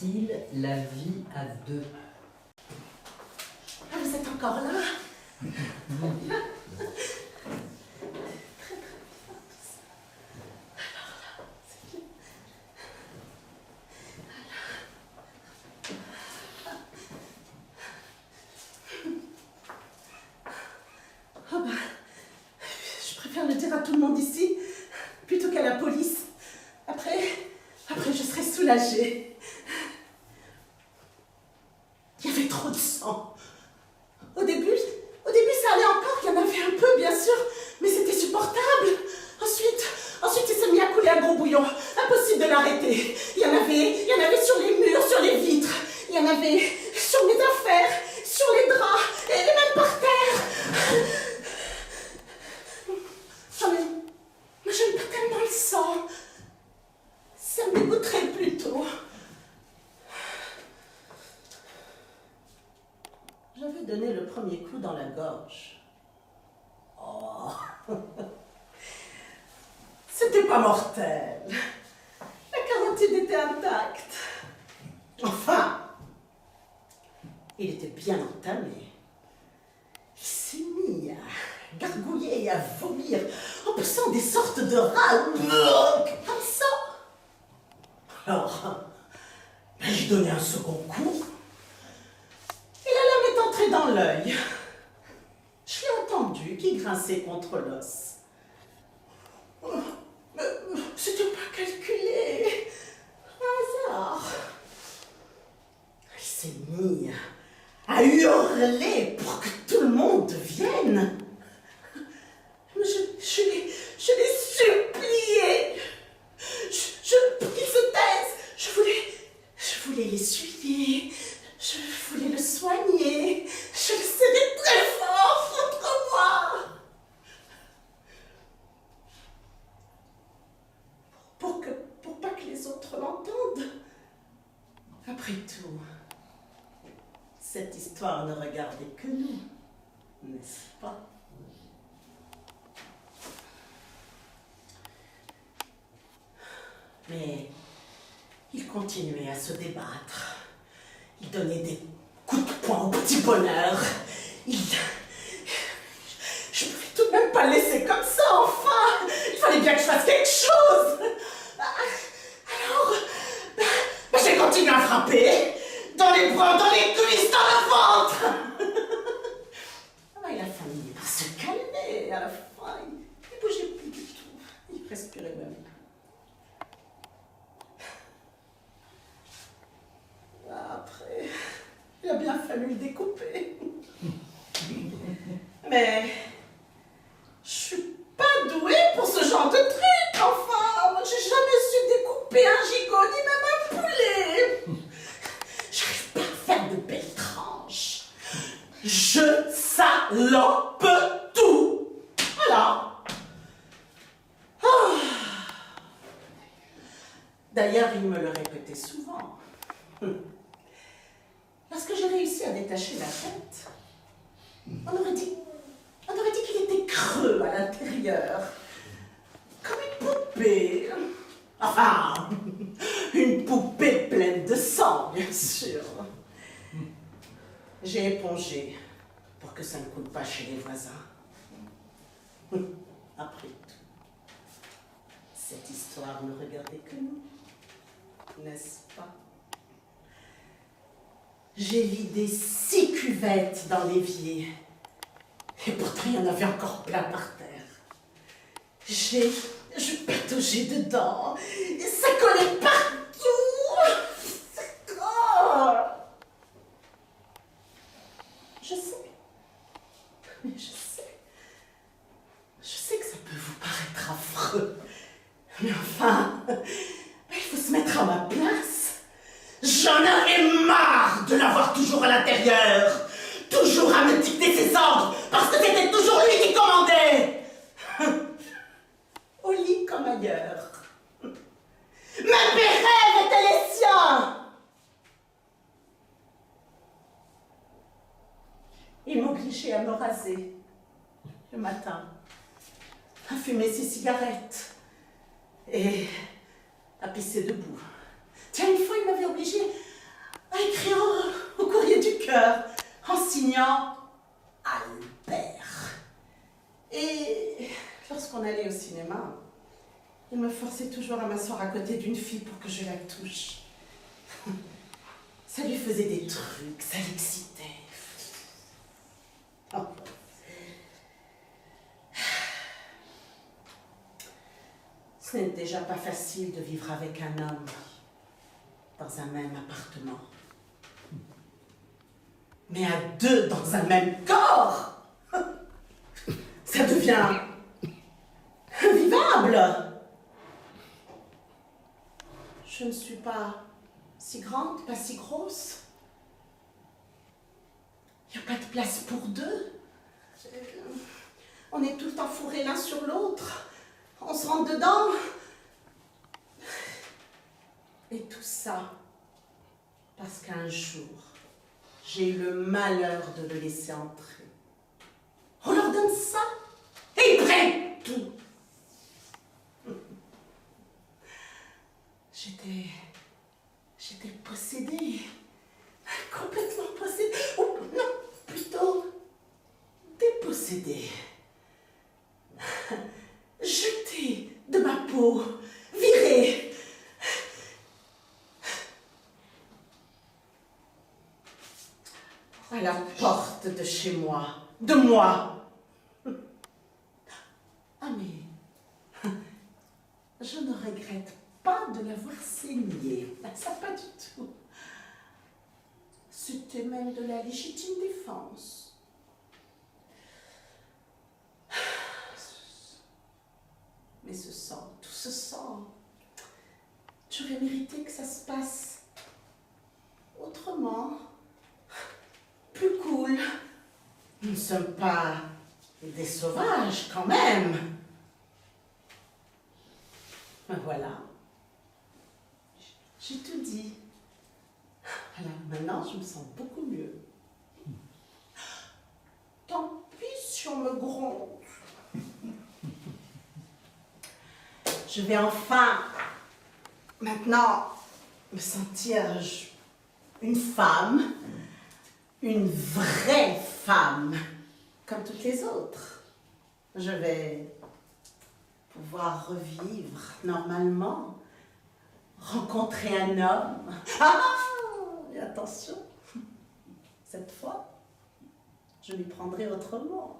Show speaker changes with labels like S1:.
S1: s'appelle-t-il La vie à deux?
S2: Ah, vous êtes encore là? Oh ben, je préfère le dire à tout le monde ici, plutôt qu'à la police. Après, je serai soulagée. Il y avait trop de sang. Au début, ça allait encore, il y en avait un peu, bien sûr, mais c'était supportable. Ensuite, il s'est mis à couler un gros bouillon. Impossible de l'arrêter. Il y en avait sur les murs, sur les vitres. Il y en avait sur mes affaires, sur les draps, et même par terre. Mais j'aime pas tellement le sang. Ça me dégoûterait plutôt. J'avais donné le premier coup dans la gorge. Oh. C'était pas mortel. La carotide était intacte. Enfin, il était bien entamé. Il s'est mis à gargouiller et à vomir en poussant des sortes de râles comme ça. Alors, j'ai donné un second coup. Et la lame est entrée dans l'œil. Je l'ai entendu qui grinçait contre l'os. Mais c'était pas calculé. Un hasard. Il s'est mis à hurler pour que tout le monde vienne. Mais je l'ai supplié. Pour qu'il se taise. Je voulais l'essuyer. Je voulais le soigner. Je le serrais très fort contre moi. Pour pas que les autres l'entendent. Après tout, cette histoire ne regardait que nous, n'est-ce pas? Mais il continuait à se débattre. Il donnait des coups de poing au petit bonheur. Je pouvais tout de même pas le laisser comme ça, enfin. Il fallait bien que je fasse quelque chose. Alors, j'ai continué à frapper. Dans les bras, dans les cuisses, dans le ventre. Il a fini par se calmer. À la fin, il bougeait plus du tout. Il respirait même. Après, il a bien fallu le découper. Mais je suis pas douée pour ce genre de truc, enfin. Moi, j'ai jamais su découper un gigot, ni même un poulet. J'arrive pas à faire de belles tranches. Je salope tout. Voilà. Ah. D'ailleurs, il me le répétait souvent. Lorsque j'ai réussi à détacher la tête, on aurait dit qu'il était creux à l'intérieur. Comme une poupée. Enfin, une poupée pleine de sang, bien sûr. J'ai épongé pour que ça ne coule pas chez les voisins. Après tout, cette histoire ne regardait que nous, n'est-ce pas? J'ai vidé 6 cuvettes dans l'évier. Et pourtant, il y en avait encore plein par terre. Je pataugeais dedans. Et ça collait partout. Oh. Je sais. Mais je sais que ça peut vous paraître affreux. Mais enfin, il faut se mettre à ma place. J'en avais marre de l'avoir toujours à l'intérieur. Toujours à me dicter ses ordres, parce que c'était toujours lui qui commandait. Au lit comme ailleurs. Même mes rêves étaient les siens. Il m'obligeait à me raser le matin, à fumer ses cigarettes et à pisser debout. Tiens, une fois, il m'avait obligée cœur en signant Albert. Et lorsqu'on allait au cinéma, il me forçait toujours à m'asseoir à côté d'une fille pour que je la touche. Ça lui faisait des trucs, ça l'excitait. Oh. Ce n'est déjà pas facile de vivre avec un homme dans un même appartement. Mais à deux dans un même corps, ça devient invivable. Je ne suis pas si grande, pas si grosse. Il n'y a pas de place pour deux. On est tout le temps fourrés l'un sur l'autre. On se rentre dedans. Et tout ça, parce qu'un jour, j'ai eu le malheur de le laisser entrer. On leur donne ça et ils prennent tout. J'étais possédée, complètement possédée, ou non, plutôt dépossédée. Jetée de ma peau, virée. À la porte de chez moi, de moi. Ah mais, je ne regrette pas de l'avoir saigné, ça pas du tout. C'était même de la légitime défense. Mais ce sang, tout ce sang, j'aurais mérité que ça se passe autrement, plus cool. Nous ne sommes pas des sauvages quand même. Voilà. J'ai tout dit. Alors maintenant, je me sens beaucoup mieux. Tant pis si on me gronde. Je vais enfin, maintenant, me sentir une femme, une vraie femme, comme toutes les autres. Je vais pouvoir revivre normalement, rencontrer un homme. Ah, et attention, cette fois, je m'y prendrai autrement.